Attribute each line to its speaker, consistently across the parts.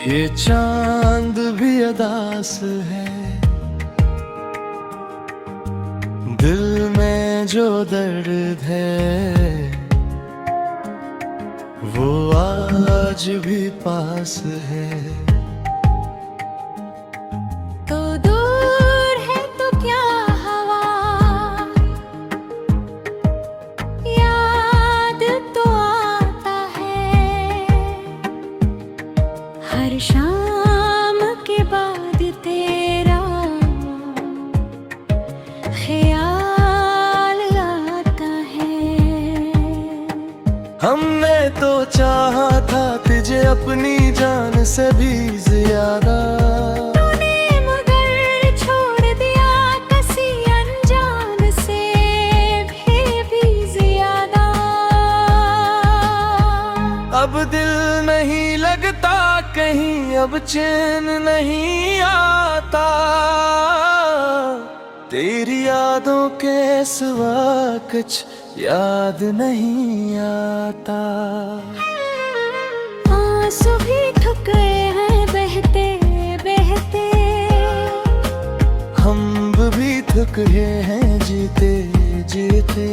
Speaker 1: ये चांद भी अदास है, दिल में जो दर्द है वो आज भी पास है।
Speaker 2: तो दूर है तो क्या हवा, याद तो आता है हर शाम के बाद तेरा ख्याल आता है।
Speaker 1: हमने तो चाहा था तुझे अपनी जान से भी ज्यादा,
Speaker 2: तूने मगर छोड़ दिया किसी अनजान से भी ज्यादा।
Speaker 1: अब दिल नहीं लगता कहीं, अब चैन नहीं आता, तेरी यादों के सिवा कुछ याद नहीं आता।
Speaker 2: आंसू भी थक गए हैं बहते बहते,
Speaker 1: हम भी थक गए हैं जीते जीते।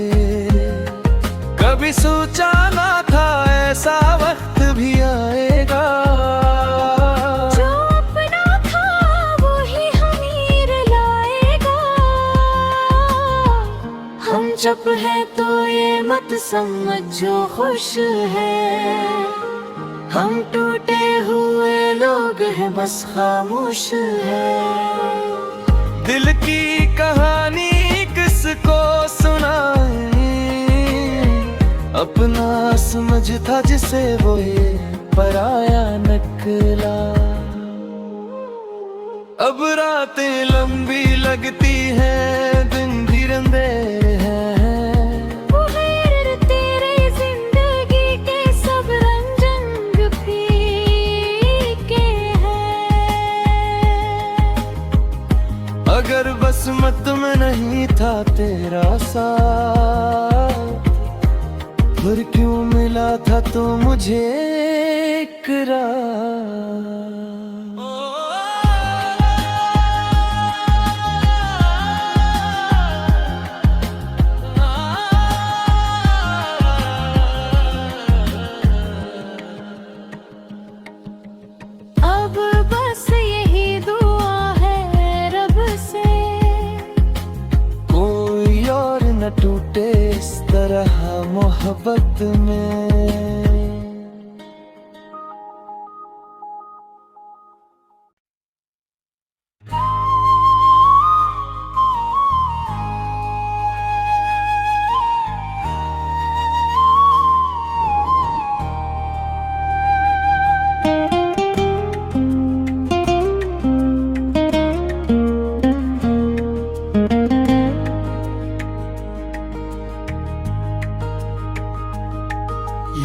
Speaker 1: कभी सोचा ना था ऐसा वक्त भी आएगा,
Speaker 2: जो अपना था वो ही हमीर लाएगा। हम चुप है तो ये मत समझ जो खुश है, हम टूटे हुए लोग हैं बस खामोश है।
Speaker 1: दिल की कहानी किसको सुनाए, अपना समझ था जिसे वो ये पराया निकला। अब रातें लंबी लगती हैं, दिन भी अंधेरे हैं,
Speaker 2: वो खैर तेरे जिंदगी के सब रंग फीके हैं।
Speaker 1: अगर बसमत में नहीं था तेरा साथ, फिर क्यों मिला था तो मुझे इकरार।
Speaker 2: अब बस यही दुआ है रब से,
Speaker 1: कोई और न टूटे इस तरह मोहब्बत में।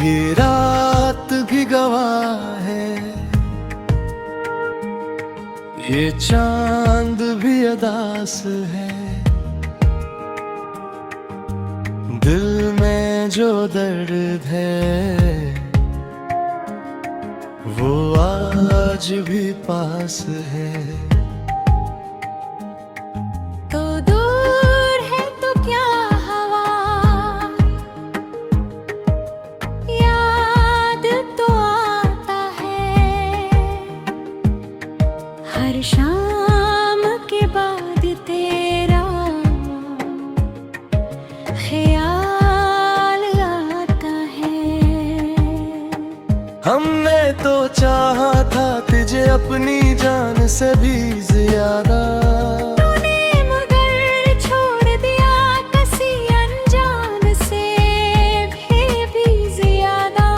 Speaker 1: ये रात भी गवाह है, ये चांद भी अदास है, दिल में जो दर्द है वो आज भी पास है।
Speaker 2: तो दूर है तो क्या हवा, याद तो आता है हर शाम के बाद तेरा ख्याल आता है।
Speaker 1: हमने तो चाहा था तुझे अपनी जान से भी ज्यादा,
Speaker 2: तूने मगर छोड़ दिया किसी अनजान से भी ज्यादा।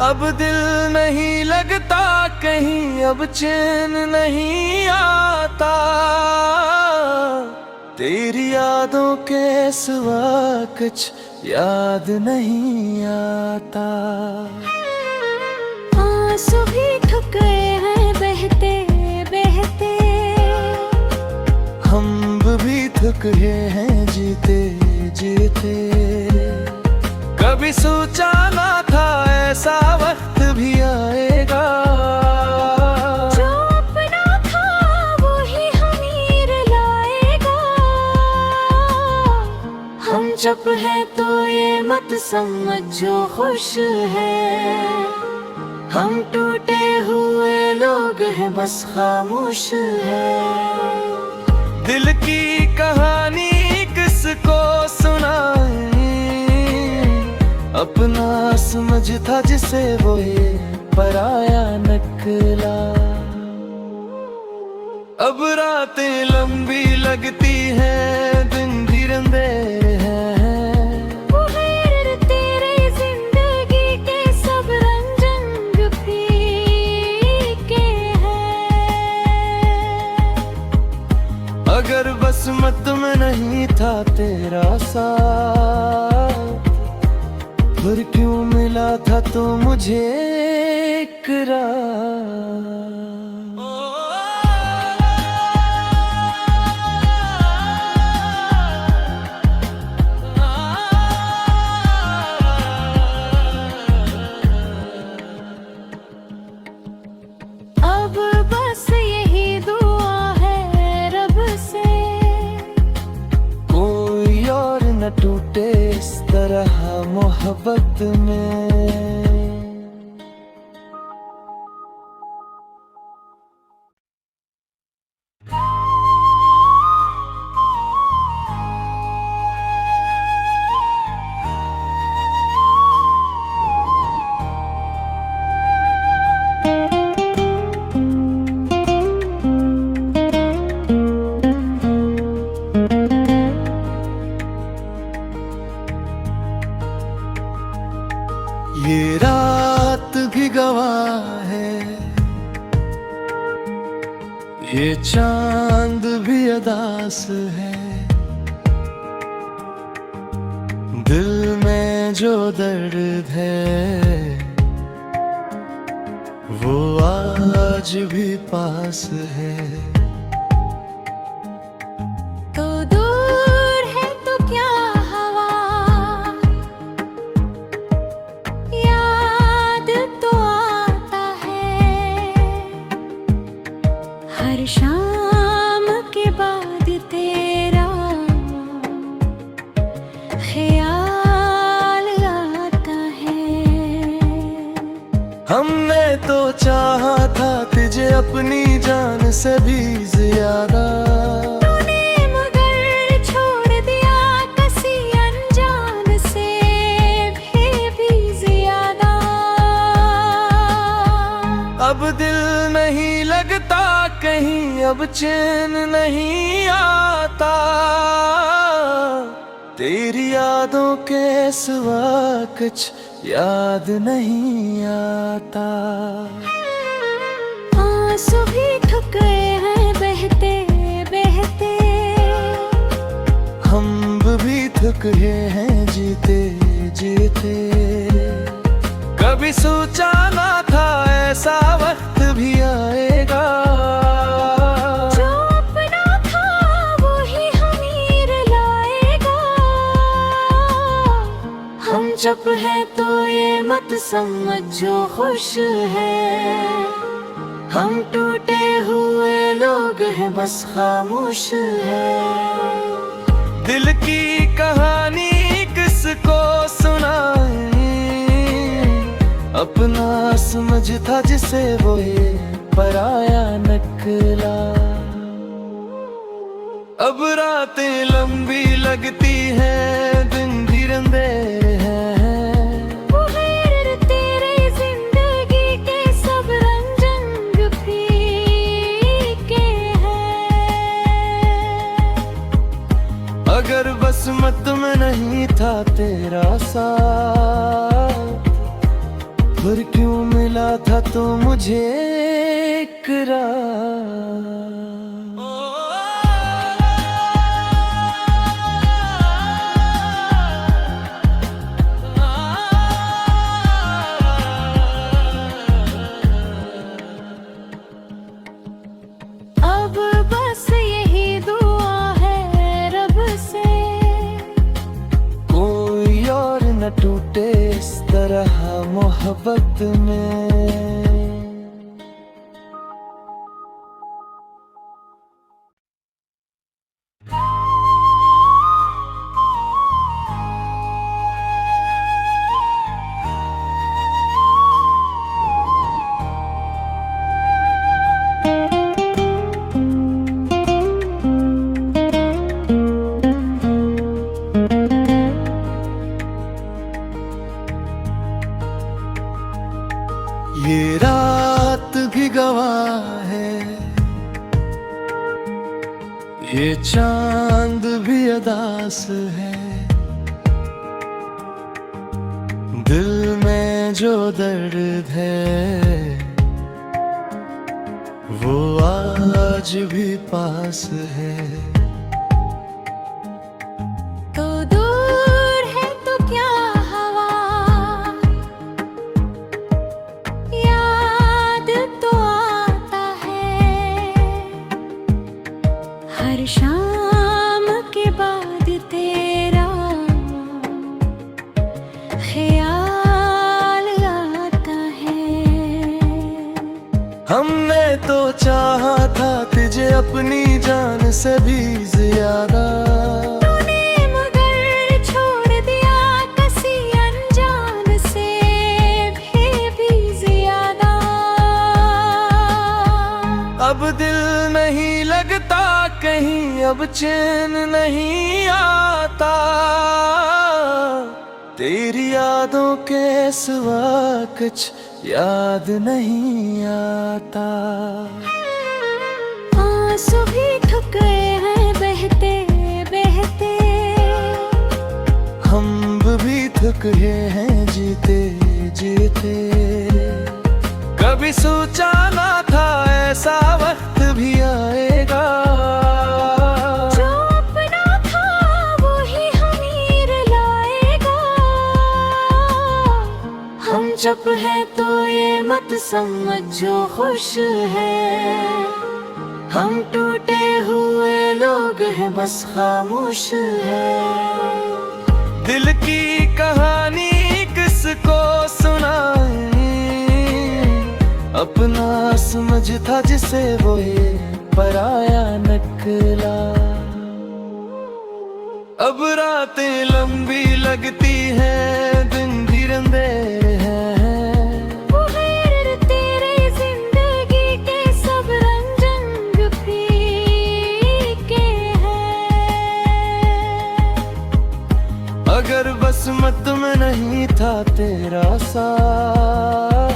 Speaker 1: अब दिल नहीं लगता कहीं, अब चैन नहीं आता, तेरी यादों के सिवा कुछ याद नहीं आता।
Speaker 2: आंसू भी थक गए हैं बहते बहते,
Speaker 1: हम भी थक गए हैं जीते जीते। कभी सोचा ना था ऐसा वक्त भी आएगा,
Speaker 2: चुप है तो ये मत समझो खुश है, हम टूटे हुए लोग हैं बस खामोश है।
Speaker 1: दिल की कहानी किसको सुनाए, अपना समझ था जिसे वो ये पराया निकला। अब रातें लंबी लगती हैं, दिन भी अंधेरे हैं।
Speaker 2: वो खैर तेरे जिंदगी के सब रंग फीके हैं।
Speaker 1: अगर बस मत में नहीं था तेरा साथ, फिर क्यों मिला था तो मुझे इकरार।
Speaker 2: अब बस यही दुआ है रब से,
Speaker 1: कोई और न टूटे इस तरह मोहब्बत में। ये रात भी गवाह है, ये चांद भी अदास है। दिल में जो दर्द है वो आज भी पास है।
Speaker 2: तो दूर है तो क्या हवा, याद तो आता है। हर शाम के बाद तेरा ख्याल आता है।
Speaker 1: हमने तो चाहा था तुझे अपनी जान से भी ज्यादा,
Speaker 2: तूने मगर छोड़ दिया किसी अनजान से भी ज्यादा।
Speaker 1: अब दिल नहीं लगता कहीं, अब चैन नहीं आता। तेरी यादों के सिवा कुछ याद नहीं आता।
Speaker 2: आंसू भी थक गए हैं बहते बहते,
Speaker 1: हम भी थक गए हैं जीते जीते। कभी सोचा ना था ऐसा वक्त भी आएगा,
Speaker 2: जो अपना था वो ही हमीर लाएगा। हम चुप है तो ये मत समझो खुश है, हम टूटे हुए लोग हैं बस खामोश है।
Speaker 1: दिल की कहानी किसको सुनाए, अपना समझ था जिसे वो ये पराया निकला। अब रातें लंबी लगती हैं, दिन भी अंधेरे हैं।
Speaker 2: वो खैर तेरे जिंदगी के सब रंग फीके हैं।
Speaker 1: अगर बस मत में नहीं था तेरा साथ, फिर क्यों मिला था तो मुझे इकरार।
Speaker 2: अब बस यही दुआ है रब से,
Speaker 1: कोई और न टूटे इस तरह मोहब्बत में। ये रात भी गवाह है, ये चांद भी अदास है। दिल में जो दर्द है वो आज भी पास है।
Speaker 2: तो दूर है तो क्या हवा, याद तो आता है। हर शाम के बाद तेरा ख्याल आता है।
Speaker 1: हमने तो चाहा था तुझे अपनी जान से भी ज्यादा,
Speaker 2: तूने मगर छोड़ दिया किसी अनजान से भी ज्यादा।
Speaker 1: अब दिल नहीं लगता कहीं, अब चैन नहीं आता। तेरी यादों के सिवा कुछ याद नहीं आता।
Speaker 2: आंसू भी थक गए हैं बहते बहते,
Speaker 1: हम भी थक गए हैं जीते जीते। कभी सोचा ना था ऐसा वक्त भी आएगा,
Speaker 2: जो अपना था वो ही हमीर लाएगा। हम चुप है तो ये मत समझो खुश है, हम टूटे हुए लोग हैं बस खामोश है।
Speaker 1: दिल की कहानी किसको सुनाए, अपना समझ था जिसे वो ये पराया निकला। अब रातें लंबी लगती हैं, दिन भी अंधेरे हैं।
Speaker 2: वो खैर तेरे जिंदगी के सब रंग फीके हैं।
Speaker 1: अगर बस मत में नहीं था तेरा साथ,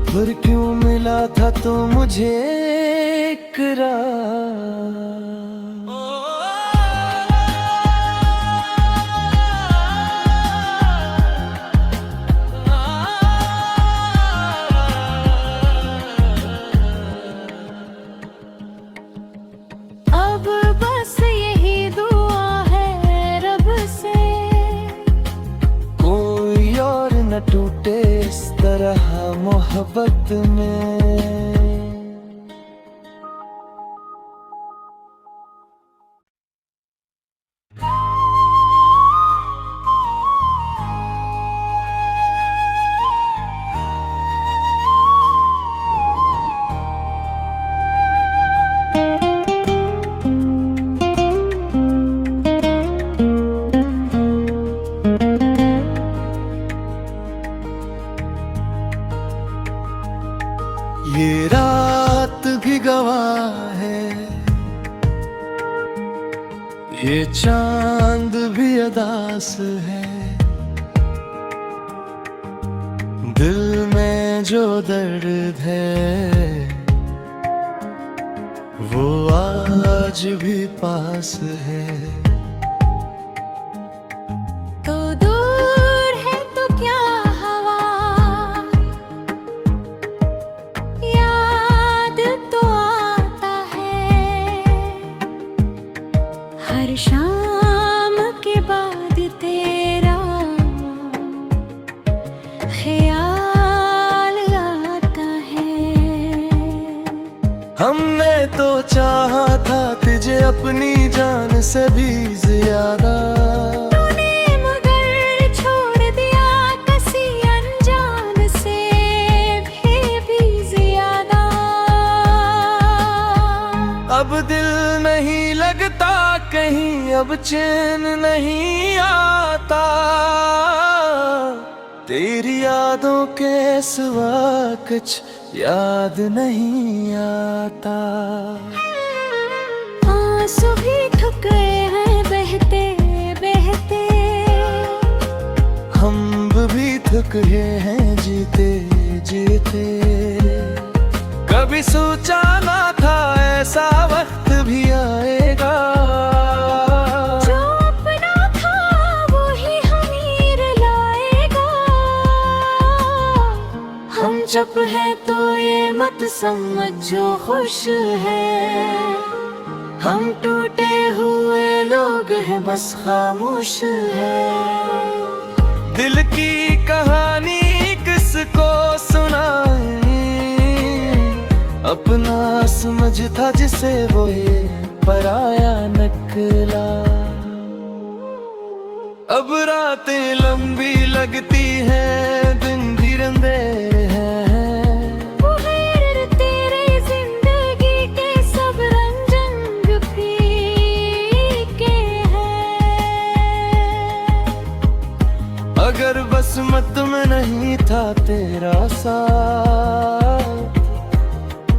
Speaker 1: फिर क्यों मिला था तो मुझे इकरार।
Speaker 2: अब बस यही दुआ है रब से,
Speaker 1: कोई और न टूटे इस तरह मोहब्बत में। ये रात भी गवाह है, ये चांद भी अदास है। दिल में जो दर्द है वो आज भी पास है।
Speaker 2: तो दूर है तो क्या हवा, याद तो आता है। हर शाम के बाद तेरा ख्याल आता है।
Speaker 1: हमने तो चाहा था तुझे अपनी जान से भी ज्यादा,
Speaker 2: तूने मगर छोड़ दिया किसी अनजान से भी ज्यादा।
Speaker 1: अब दिल नहीं लगता कहीं, अब चैन नहीं आता। तेरी यादों के सिवा कुछ याद नहीं आता।
Speaker 2: आंसू भी थक गए हैं बहते बहते,
Speaker 1: हम भी थक गए हैं जीते जीते। कभी सोचा ना था ऐसा वक्त भी आएगा,
Speaker 2: जो अपना था वो ही हमीर लाएगा। हम चुप है तो ये मत समझ जो खुश है, हम टूटे हुए लोग हैं बस खामोश है।
Speaker 1: दिल की कहानी किसको सुनाए, अपना समझ था जिसे वो ये पराया निकला। अब रातें लंबी लगती हैं, दिन भी अंधेरे हैं।
Speaker 2: वो है तेरे जिंदगी के सब रंग फीके हैं।
Speaker 1: अगर बस मत में नहीं था तेरा साथ,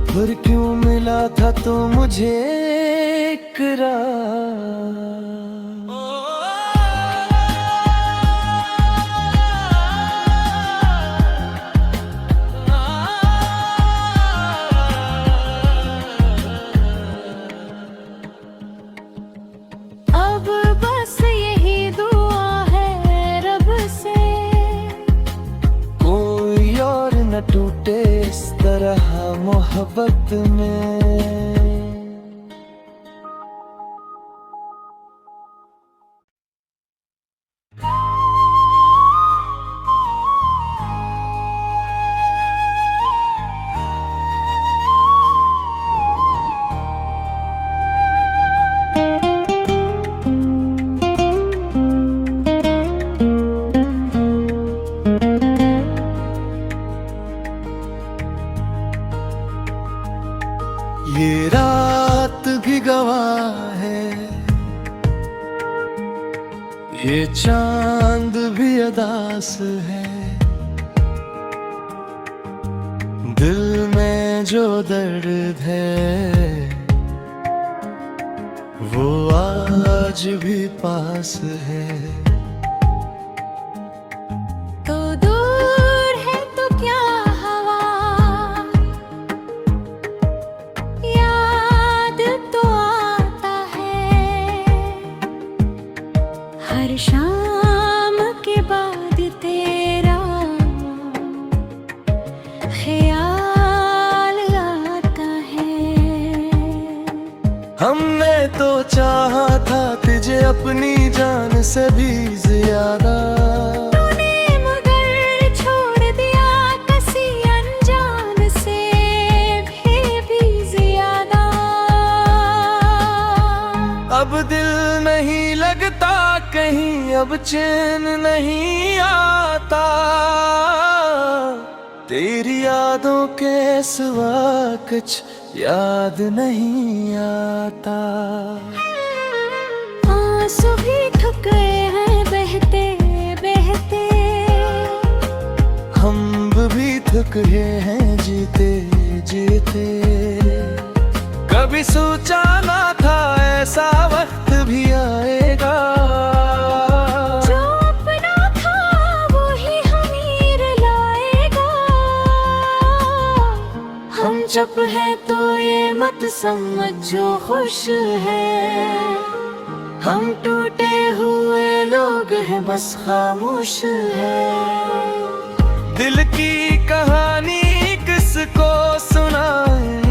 Speaker 1: पर क्यों मिला था तो मुझे इकरार।
Speaker 2: अब बस यही दुआ है रब से,
Speaker 1: कोई और न टूटे इस तरह मोहब्बत में। ये रात भी गवाह है, ये चांद भी अदास है। दिल में जो दर्द है वो आज भी पास है।
Speaker 2: तो दूर है तो क्या हवा, याद तो आता है। हर शाम के बाद तेरा ख्याल आता है।
Speaker 1: हमने तो चाहा था तुझे अपनी जान से भी ज्यादा,
Speaker 2: तूने मगर छोड़ दिया किसी अनजान से भी ज्यादा।
Speaker 1: अब दिल नहीं लगता कहीं, अब चैन नहीं आता। तेरी यादों के सिवा कुछ याद नहीं आता।
Speaker 2: आंसू भी थक गए हैं बहते बहते,
Speaker 1: हम भी थक गए हैं जीते जीते। कभी सोचा ना था ऐसा वक्त भी आएगा,
Speaker 2: जो अपना था वो ही हमीर लाएगा। हम चुप है तो ये मत समझ जो खुश है, हम टूटे हुए लोग हैं बस खामोश है।
Speaker 1: दिल की कहानी किसको सुनाए,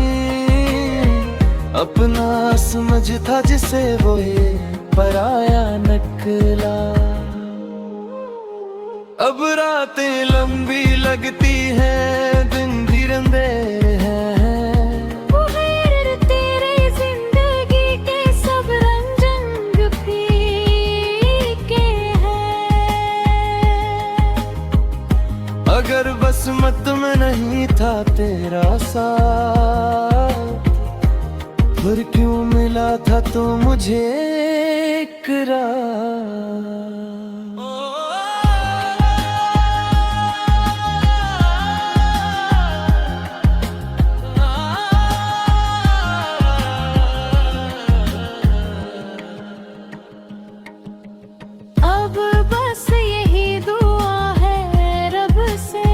Speaker 1: अपना समझ था जिसे वो ये पराया निकला। अब रातें लंबी लगती हैं, दिन भी अंधेरे हैं।
Speaker 2: वो है तेरे जिंदगी के सब रंग फीके हैं।
Speaker 1: अगर बस मत में नहीं था तेरा साथ, पर क्यों मिला था तो मुझे इकरार।
Speaker 2: अब बस यही दुआ है रब से,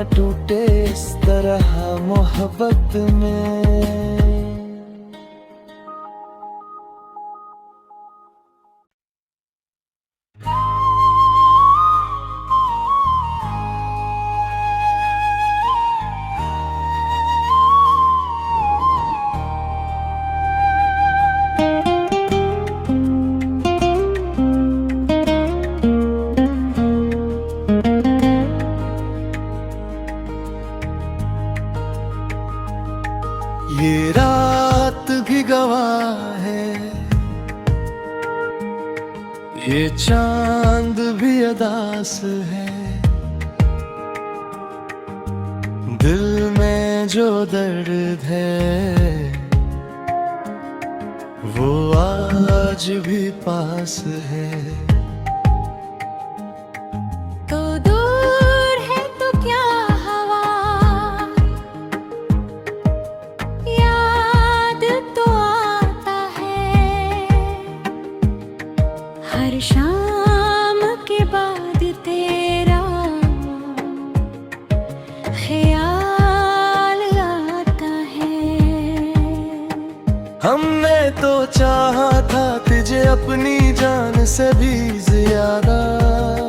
Speaker 1: न टूटे इस तरह मोहब्बत में। ये रात भी गवाह है, ये चांद भी अदास है, दिल में जो दर्द है वो आज भी पास है।
Speaker 2: तो दूर है तो क्या हवा, याद तो आता है हर शाम के बाद तेरा ख्याल आता है।
Speaker 1: हमने तो चाहा था तुझे अपनी जान से भी ज्यादा,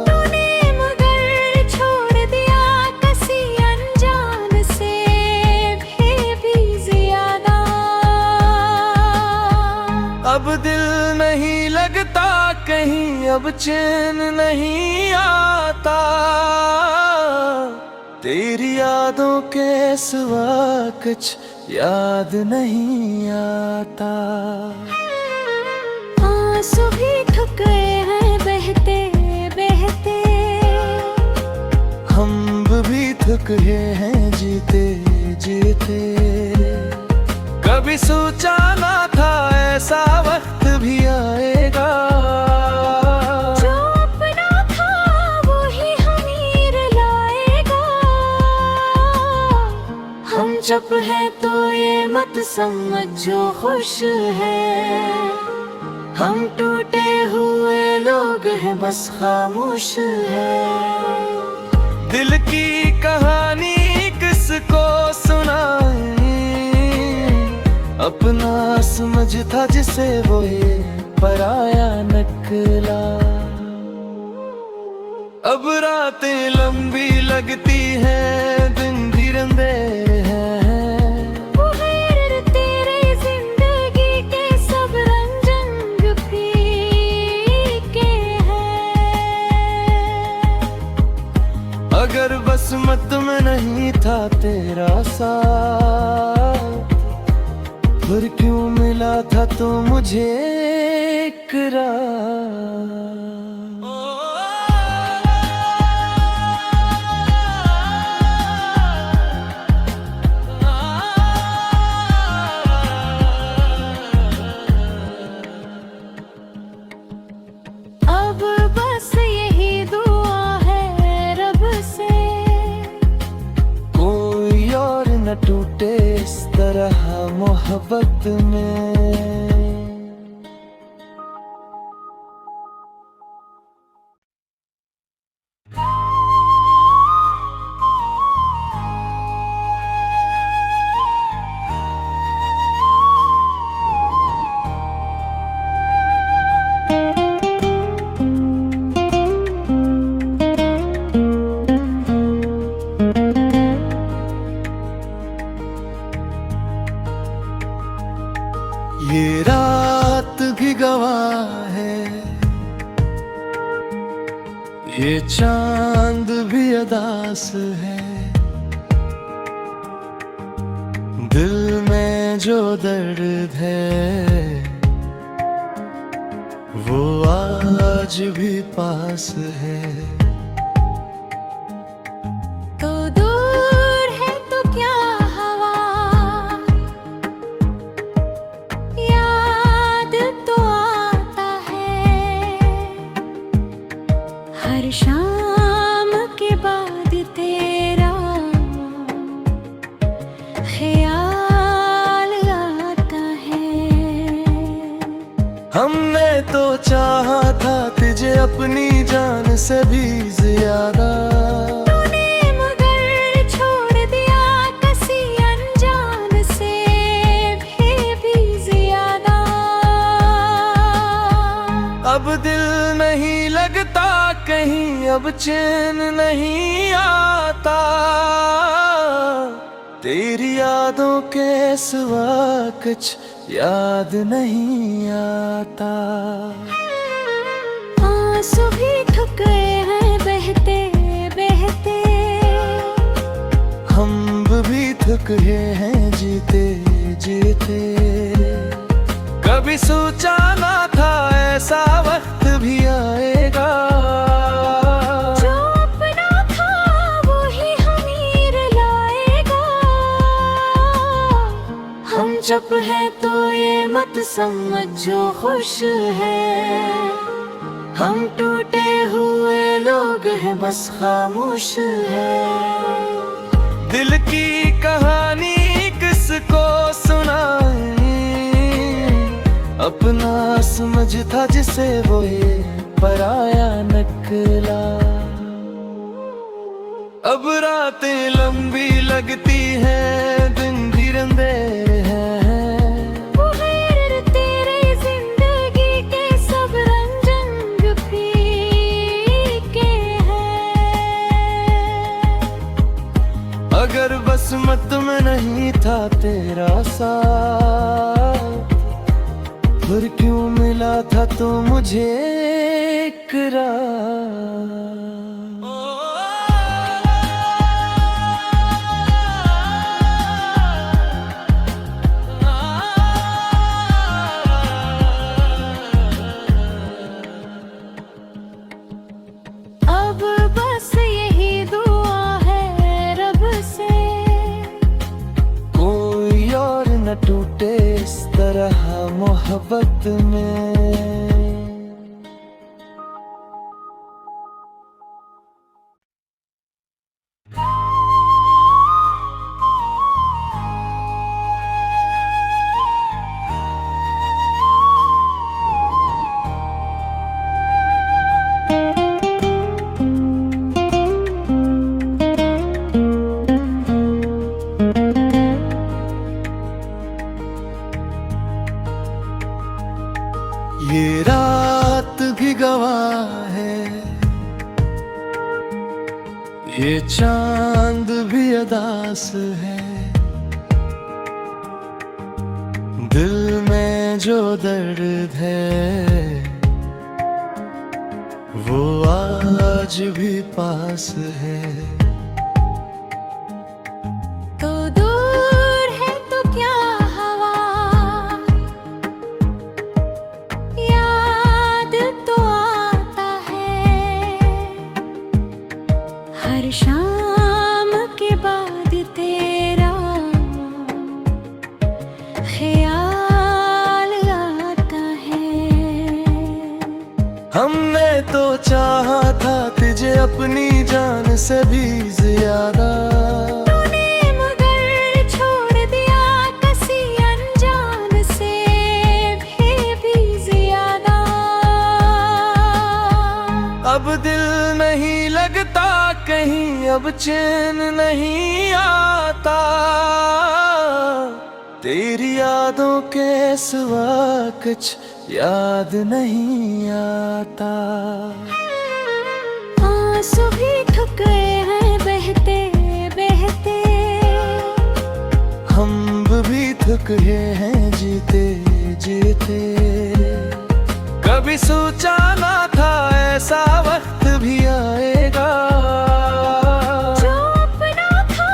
Speaker 2: तूने मगर छोड़ दिया किसी अनजान से भी ज्यादा।
Speaker 1: अब दिल नहीं लगता कहीं, अब चैन नहीं आता, तेरी यादों के सिवा कुछ याद नहीं आता।
Speaker 2: आंसू भी थक गए हैं बहते बहते,
Speaker 1: हम भी थक गए हैं जीते जीते। कभी सोचा ना था ऐसा वक्त भी आएगा,
Speaker 2: जो अपना था वो ही हमीर लाएगा। हम चुप है तो ये मत समझ जो खुश है, हम टूटे हुए लोग हैं बस खामोश है।
Speaker 1: दिल की कहानी किसको सुनाए, अपना समझ था जिसे वो ये पराया निकला। अब रातें लंबी लगती हैं, दिन भी अंधेरे हैं,
Speaker 2: वो खैर तेरे जिंदगी के सब रंग फीके हैं।
Speaker 1: अगर बस मत में नहीं था तेरा साथ, फिर क्यों मिला था तो मुझे इकरार।
Speaker 2: अब बस यही दुआ है रब से,
Speaker 1: कोई और न टूटे इस तरह मोहब्बत में। ये रात भी गवाह है, ये चांद भी अदास है, दिल में जो दर्द है वो आज भी पास है।
Speaker 2: तो दूर है तो क्या हवा, याद तो आता है हर शाम के बाद तेरा ख्याल आता है।
Speaker 1: हमने तो चाहा था तुझे अपनी जान से भी ज्यादा,
Speaker 2: तूने मगर
Speaker 1: अब दिल नहीं लगता कहीं, अब चैन नहीं आता, तेरी यादों के सिवा कुछ याद नहीं आता।
Speaker 2: आंसू भी थक गए हैं बहते बहते,
Speaker 1: हम भी थक गए हैं जीते जीते। कभी सोचा ना था ऐसा वक्त भी आएगा,
Speaker 2: जो अपना था वो ही हमीर लाएगा। हम चुप है तो ये मत समझ जो खुश है, हम टूटे हुए लोग हैं बस खामोश है।
Speaker 1: दिल की कहानी किसको सुनाए, अपना समझ था जिसे वो ये पराया निकला। अब रातें लंबी लगती हैं, दिन भी अंधेरे हैं,
Speaker 2: वो खैर तेरे जिंदगी के सब रंग फीके हैं।
Speaker 1: अगर बस मत में नहीं था तेरा साथ, फिर क्यों मिला था तो मुझे इकरार।
Speaker 2: अब बस यही दुआ है रब से,
Speaker 1: कोई और न टूटे इस तरह मोहब्बत में। ये रात भी गवाह है, ये चांद भी अदास है, दिल में जो दर्द है वो आज भी पास है।
Speaker 2: तो दूर है तो क्या हवा, याद तो आता है हर शाम के बाद तेरा ख्याल आता है।
Speaker 1: हमने तो चाहा था तुझे अपनी जान से भी ज्यादा,
Speaker 2: तूने मगर छोड़ दिया किसी अनजान से भी ज्यादा।
Speaker 1: अब दिल नहीं लगता कहीं, अब चैन नहीं आता, तेरी यादों के सिवा कुछ याद नहीं आता।
Speaker 2: आंसू भी थक गए हैं बहते बहते,
Speaker 1: हम भी थक गए हैं जीते जीते। कभी सोचा ना था ऐसा वक्त भी आएगा,
Speaker 2: जो अपना था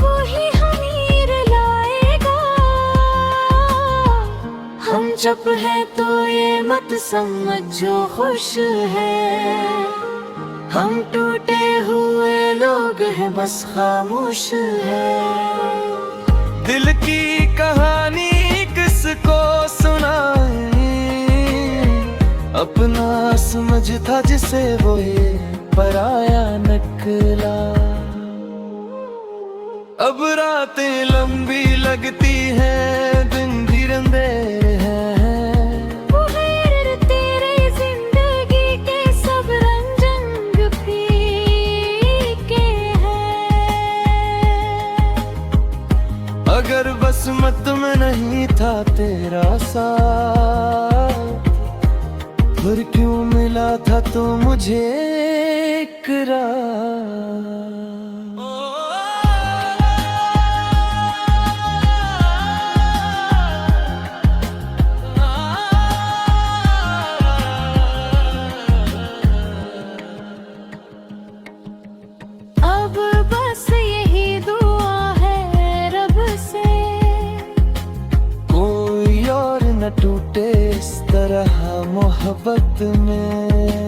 Speaker 2: वो ही हमीर लाएगा। हम चुप है तो ये मत समझ जो खुश है, हम टूटे हुए लोग हैं बस खामोश है।
Speaker 1: दिल की कहानी किसको सुनाए, अपना समझ था जिसे वो ये पराया निकला। अब रातें लंबी लगती हैं, दिन भी अंधेरे हैं,
Speaker 2: वो खैर तेरे जिंदगी के सब रंग फीके हैं।
Speaker 1: अगर बस मत में नहीं था तेरा साथ, फिर क्यों मिला था तो मुझे इकरार।
Speaker 2: अब बस यही दुआ है रब से,
Speaker 1: कोई और न टूटे इस तरह मोहब्बत में।